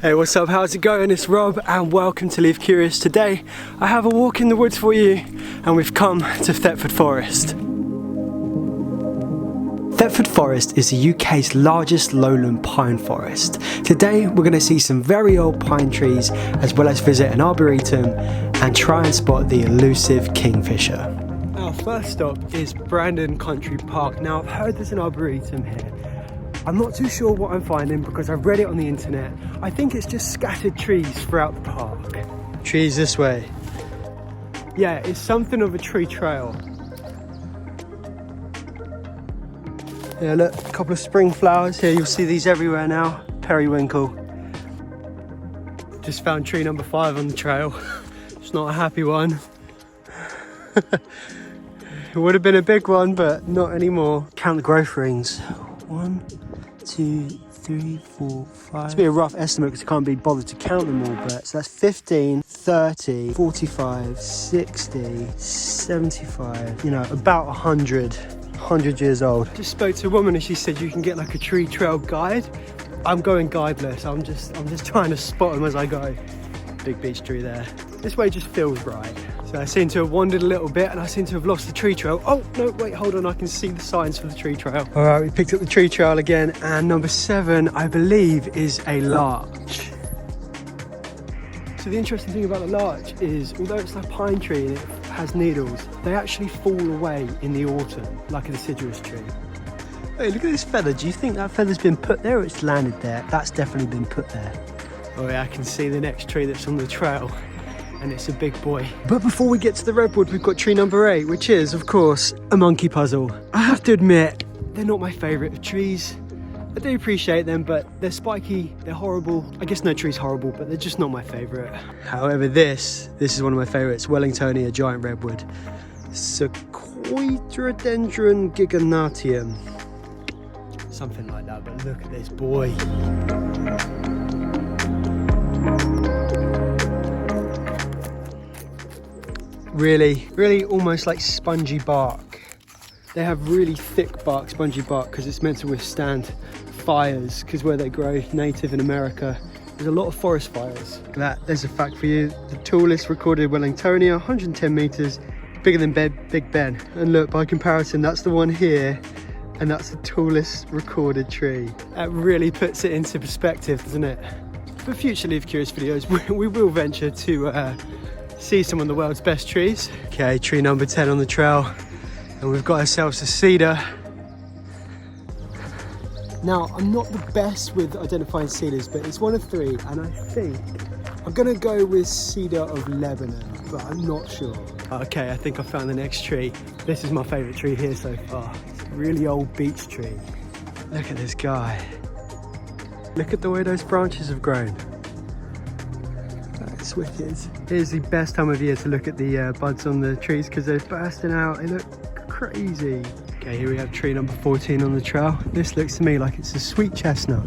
Hey, what's up? How's it going? It's Rob and welcome to Leave Curious. Today I have a walk in the woods for you and we've come to Thetford Forest. Thetford Forest is the UK's largest lowland pine forest. Today we're going to see some very old pine trees as well as visit an arboretum and try and spot the elusive kingfisher. Our first stop is Brandon Country Park. Now I've heard there's an arboretum here. I'm not too sure what I'm finding because I've read it on the internet. I think it's just scattered trees throughout the park. Trees this way. Yeah, it's something of a tree trail. Yeah, look, a couple of spring flowers here. You'll see these everywhere now. Periwinkle. Just found tree number 5 on the trail. It's not a happy one. It would have been a big one, but not anymore. Count the growth rings. 1, 2, 3, 4, 5. It's be a rough estimate because I can't be bothered to count them all, but so that's 15, 30, 45, 60, 75, you know, about 100 years old. Just spoke to a woman and she said you can get like a tree trail guide. I'm going guideless. I'm just trying to spot them as I go. Big beech tree there. This way just feels right. So I seem to have wandered a little bit and I seem to have lost the tree trail. Oh, no, wait, hold on. I can see the signs for the tree trail. All right, we picked up the tree trail again. And number 7, I believe, is a larch. So the interesting thing about the larch is, although it's a pine tree and it has needles, they actually fall away in the autumn, like a deciduous tree. Hey, look at this feather. Do you think that feather's been put there or it's landed there? That's definitely been put there. Oh yeah, I can see the next tree that's on the trail. And it's a big boy. But before we get to the redwood, we've got tree number 8, which is, of course, a monkey puzzle. I have to admit, they're not my favourite of trees. I do appreciate them, but they're spiky, they're horrible. I guess no tree's horrible, but they're just not my favourite. However, this is one of my favourites, Wellingtonia giant redwood. Sequoiadendron giganotium. Something like that, but look at this boy. Really almost like spongy bark. They have really thick bark, spongy bark, because it's meant to withstand fires, because where they grow native in America, there's a lot of forest fires. Look at that, there's a fact for you. The tallest recorded Wellingtonia, 110 metres, bigger than Big Ben. And look, by comparison, that's the one here, and that's the tallest recorded tree. That really puts it into perspective, doesn't it? For future Leave Curious videos, we will venture to see some of the world's best trees. Okay, tree number 10 on the trail, and we've got ourselves a cedar. Now, I'm not the best with identifying cedars, but it's one of 3, and I think I'm gonna go with cedar of Lebanon, but I'm not sure. Okay, I think I found the next tree. This is my favorite tree here so far. It's a really old beech tree. Look at this guy. Look at the way those branches have grown. It's wicked. Here's the best time of year to look at the buds on the trees because they're bursting out. They look crazy. Okay, here we have tree number 14 on the trail. This looks to me like it's a sweet chestnut.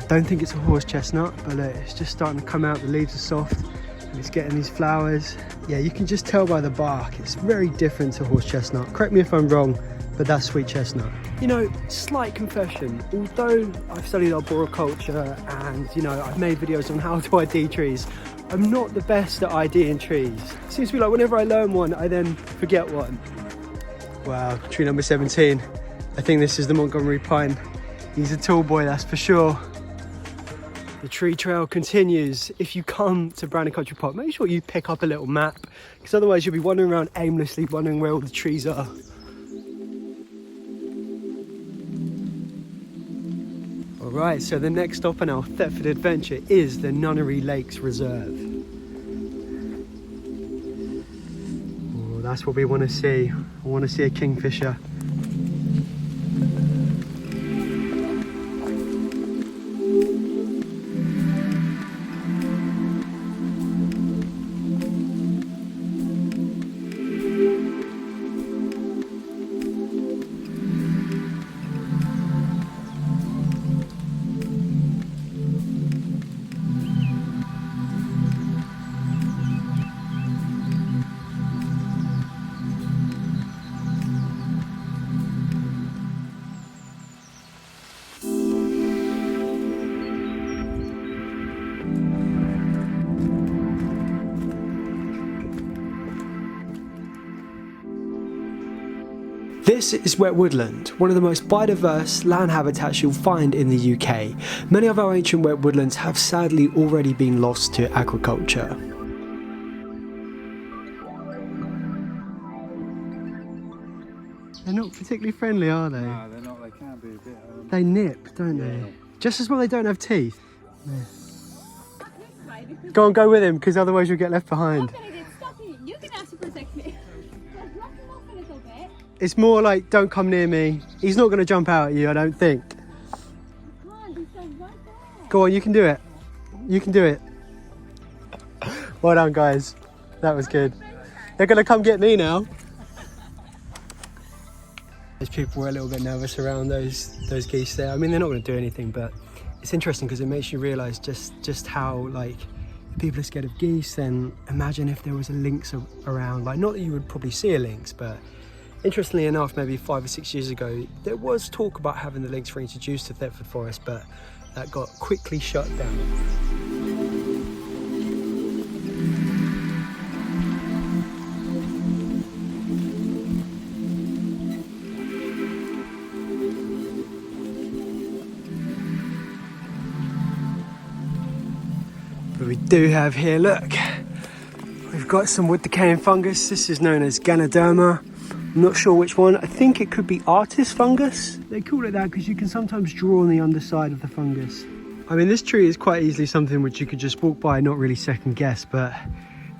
I don't think it's a horse chestnut, but it's just starting to come out. The leaves are soft and it's getting these flowers. Yeah, you can just tell by the bark. It's very different to horse chestnut. Correct me if I'm wrong, but that's sweet chestnut. You know, slight confession, although I've studied arboriculture and, you know, I've made videos on how to ID trees, I'm not the best at IDing trees. It seems to be like whenever I learn one, I then forget one. Wow, tree number 17. I think this is the Montgomery pine. He's a tall boy, that's for sure. The tree trail continues. If you come to Brandon Country Park, make sure you pick up a little map, because otherwise you'll be wandering around aimlessly, wondering where all the trees are. Alright, so the next stop on our Thetford adventure is the Nunnery Lakes Reserve. Oh, that's what we want to see. I want to see a kingfisher. This is wet woodland, one of the most biodiverse land habitats you'll find in the UK. Many of our ancient wet woodlands have sadly already been lost to agriculture. They're not particularly friendly, are they? No, they're not. They can be a bit... They nip, don't they? Just as well they don't have teeth. Yeah. Go on, go with him, because otherwise you'll get left behind. You can have to protect me. Just block him off a little bit. It's more like, don't come near me. He's not going to jump out at you, I don't think. Come on, he's right there. Go on, you can do it. You can do it. Well done, guys. That was good. They're going to come get me now. Those people were a little bit nervous around those geese there. I mean, they're not going to do anything, but it's interesting because it makes you realise just how, like, people are scared of geese. Then imagine if there was a lynx around. Like, not that you would probably see a lynx, but interestingly enough, maybe 5 or 6 years ago, there was talk about having the lynx reintroduced to Thetford Forest, but that got quickly shut down. But we do have here, look, we've got some wood decaying fungus. This is known as Ganoderma. I'm not sure which one. I think it could be artist fungus. They call it that because you can sometimes draw on the underside of the fungus. I mean, this tree is quite easily something which you could just walk by and not really second guess, but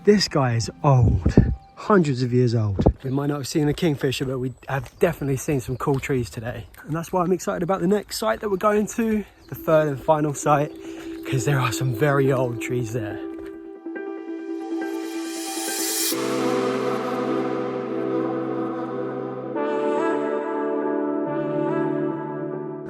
this guy is old, hundreds of years old. We might not have seen a kingfisher, but we have definitely seen some cool trees today. And that's why I'm excited about the next site that we're going to, the third and final site, because there are some very old trees there.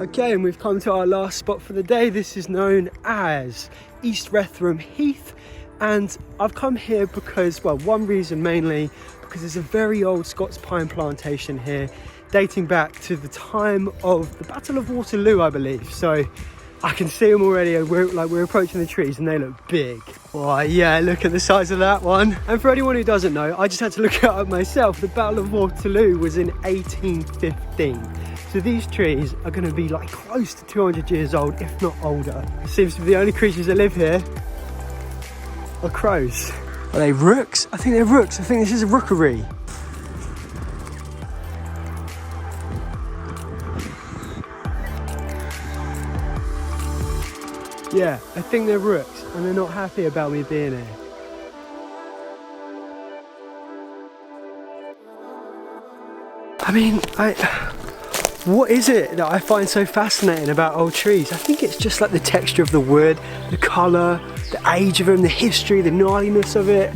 Okay, and we've come to our last spot for the day. This is known as East Wrentham Heath, and I've come here because, well, one reason mainly, because there's a very old Scots pine plantation here dating back to the time of the Battle of Waterloo, I believe. So I can see them already. We're approaching the trees and they look big. Oh yeah, look at the size of that one. And for anyone who doesn't know, I just had to look it up myself. The Battle of Waterloo was in 1815. So these trees are going to be like close to 200 years old, if not older. It seems to be the only creatures that live here are crows. Are they rooks? I think they're rooks. I think this is a rookery. Yeah, I think they're rooks, and they're not happy about me being here. I mean, what is it that I find so fascinating about old trees? I think it's just like the texture of the wood, the colour, the age of them, the history, the gnarliness of it.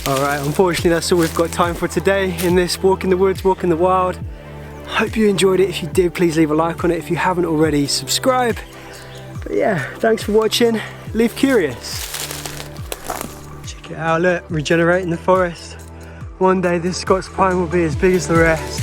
Alright, unfortunately that's all we've got time for today in this walk in the woods, walk in the wild. Hope you enjoyed it. If you did, please leave a like on it. If you haven't already, subscribe. But yeah, thanks for watching. Live curious. Check it out, look, regenerating the forest. One day this Scots pine will be as big as the rest.